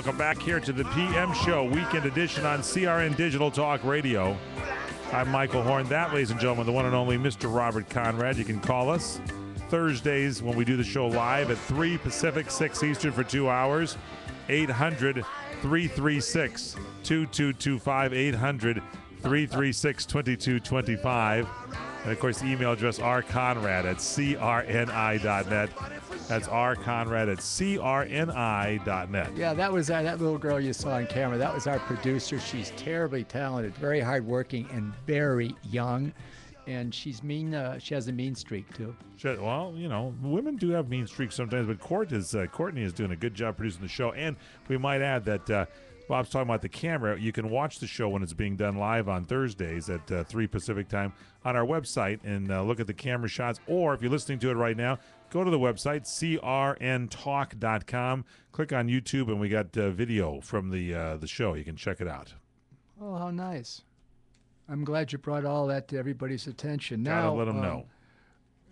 Welcome back here to the PM Show, weekend edition on CRN Digital Talk Radio. I'm Michael Horn. That, ladies and gentlemen, the one and only Mr. Robert Conrad. You can call us Thursdays when we do the show live at 3 Pacific, 6 Eastern for 2 hours. 800-336-2225, 800-336-2225. And, of course, the email address rconrad@crni.net. That's rconrad@crni.net. Yeah, that was that little girl you saw on camera. That was our producer. She's terribly talented, very hardworking, and very young. And she's mean. She has a mean streak, too. Well, you know, women do have mean streaks sometimes, but Courtney is doing a good job producing the show. And we might add that Bob's talking about the camera. You can watch the show when it's being done live on Thursdays at 3 Pacific time on our website and look at the camera shots. Or if you're listening to it right now, go to the website, crntalk.com. Click on YouTube, and we got video from the show. You can check it out. Oh, how nice. I'm glad you brought all that to everybody's attention. Now, Gotta let them know.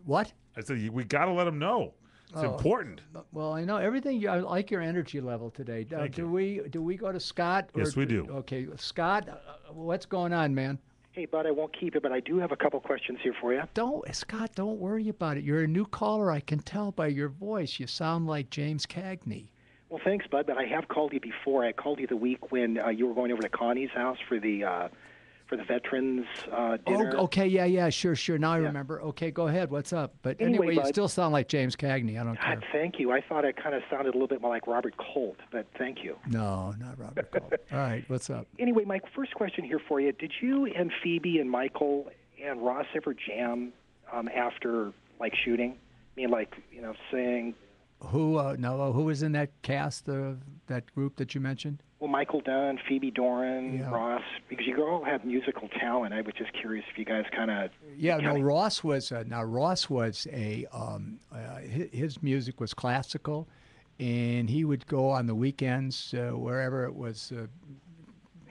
What? I said, we got to let them know. It's important. Well, I know everything. I like your energy level today. Do we go to Scott? Yes, we do. Okay, Scott, what's going on, man? Hey, Bud, I won't keep it, but I do have a couple questions here for you. Scott, don't worry about it. You're a new caller. I can tell by your voice. You sound like James Cagney. Well, thanks, Bud, but I have called you before. I called you the week when you were going over to Connie's house for the veterans dinner. Oh, okay, yeah, sure. Now I remember. Okay, go ahead. What's up? But anyway, you still sound like James Cagney. I don't care. Thank you. I thought I kind of sounded a little bit more like Robert Colt, but thank you. No, not Robert Colt. All right, what's up? Anyway, my first question here for you: did you and Phoebe and Michael and Ross ever jam after shooting? I mean, sing. Who was in that cast of that group that you mentioned? Well, Michael Dunn, Phoebe Doran, Ross, because you all have musical talent. I was just curious if you guys kind of... Ross was his music was classical, and he would go on the weekends wherever it was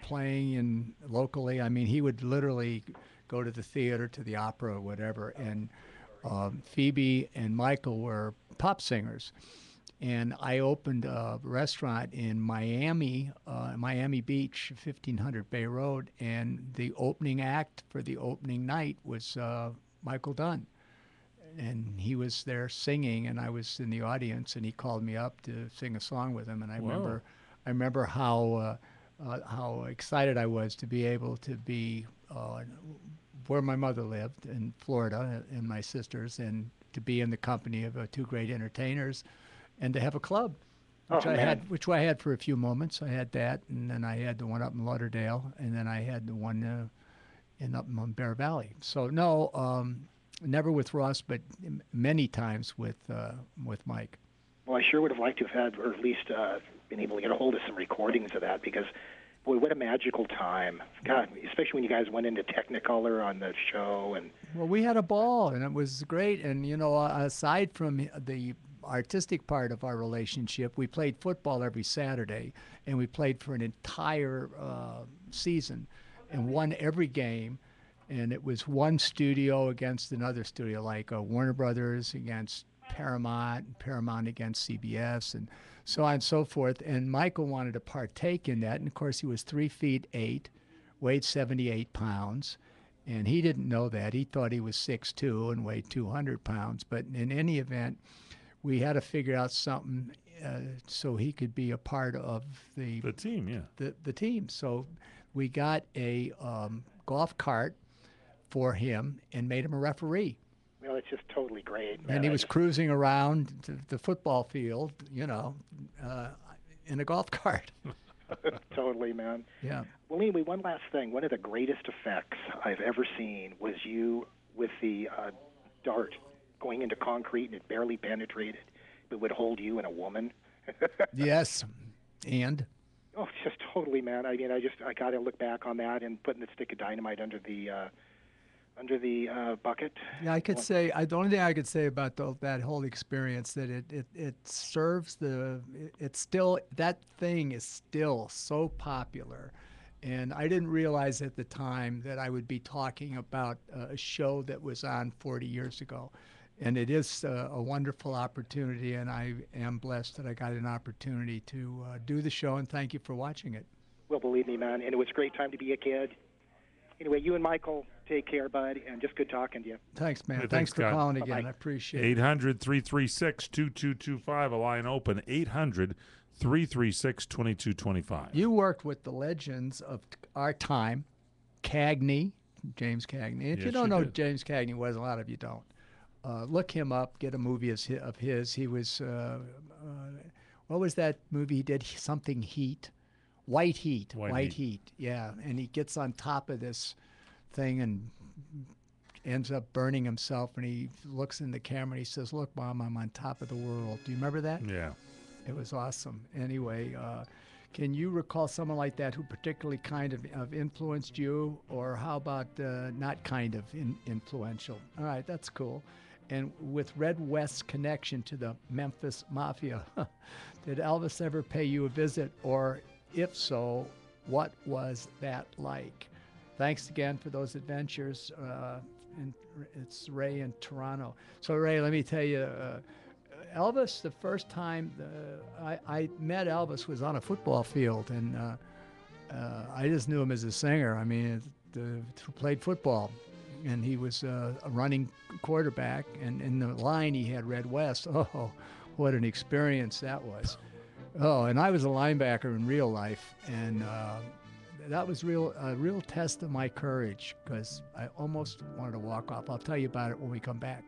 playing locally. I mean, he would literally go to the theater, to the opera, or whatever, and Phoebe and Michael were pop singers. And I opened a restaurant in Miami Beach, 1500 Bay Road, and the opening act for the opening night was Michael Dunn. And he was there singing, and I was in the audience, and he called me up to sing a song with him. And I remember how excited I was to be able to be where my mother lived in Florida, and my sisters, and to be in the company of two great entertainers. And to have a club, which I had for a few moments. I had that, and then I had the one up in Lauderdale, and then I had the one up in Bear Valley. So no, never with Ross, but many times with Mike. Well, I sure would have liked to have had, or at least been able to get a hold of some recordings of that, because boy, what a magical time! God, especially when you guys went into Technicolor on the show, and well, we had a ball, and it was great. And aside from the artistic part of our relationship, we played football every Saturday, and we played for an entire season and won every game. And it was one studio against another studio, like Warner Brothers against Paramount, Paramount against CBS, and so on and so forth. And Michael wanted to partake in that, and of course he was 3'8", weighed 78 pounds, and he didn't know that. He thought he was 6'2" and weighed 200 pounds. But in any event, we had to figure out something so he could be a part of the team, yeah. The team. So we got a golf cart for him and made him a referee. Well, it's just totally great, man. And he was cruising around the football field, in a golf cart. Totally, man. Yeah. Well, anyway, one last thing. One of the greatest effects I've ever seen was you with the dart going into concrete, and it barely penetrated. It would hold you and a woman. Yes, and? Oh, just totally, man. I mean, I got to look back on that and putting the stick of dynamite under the bucket. Yeah, I could say the only thing I could say about that whole experience that it serves that thing is still so popular. And I didn't realize at the time that I would be talking about a show that was on 40 years ago. And it is a wonderful opportunity, and I am blessed that I got an opportunity to do the show, and thank you for watching it. Well, believe me, man, and it was a great time to be a kid. Anyway, you and Michael, take care, bud, and just good talking to you. Thanks, man. Yeah, thanks for Scott. calling again. Bye-bye. I appreciate it. 800-336-2225, a line open, 800-336-2225. You worked with the legends of our time, Cagney, James Cagney. If Yes, you don't you know who did. James Cagney was, a lot of you don't. Look him up, get a movie of his. He was, what was that movie he did? Something Heat. White Heat. White Heat. Yeah. And he gets on top of this thing and ends up burning himself. And he looks in the camera and he says, "Look, Mom, I'm on top of the world." Do you remember that? Yeah. It was awesome. Anyway, can you recall someone like that who particularly kind of influenced you? Or how about not kind of influential? All right, that's cool. And with Red West's connection to the Memphis Mafia, did Elvis ever pay you a visit? Or if so, what was that like? Thanks again for those adventures. And it's Ray in Toronto. So, Ray, let me tell you, Elvis, the first time I met Elvis was on a football field, and I just knew him as a singer. I mean, who played football. And he was a running quarterback, and in the line he had Red West. Oh, what an experience that was. Oh, and I was a linebacker in real life, and that was a real test of my courage, because I almost wanted to walk off. I'll tell you about it when we come back.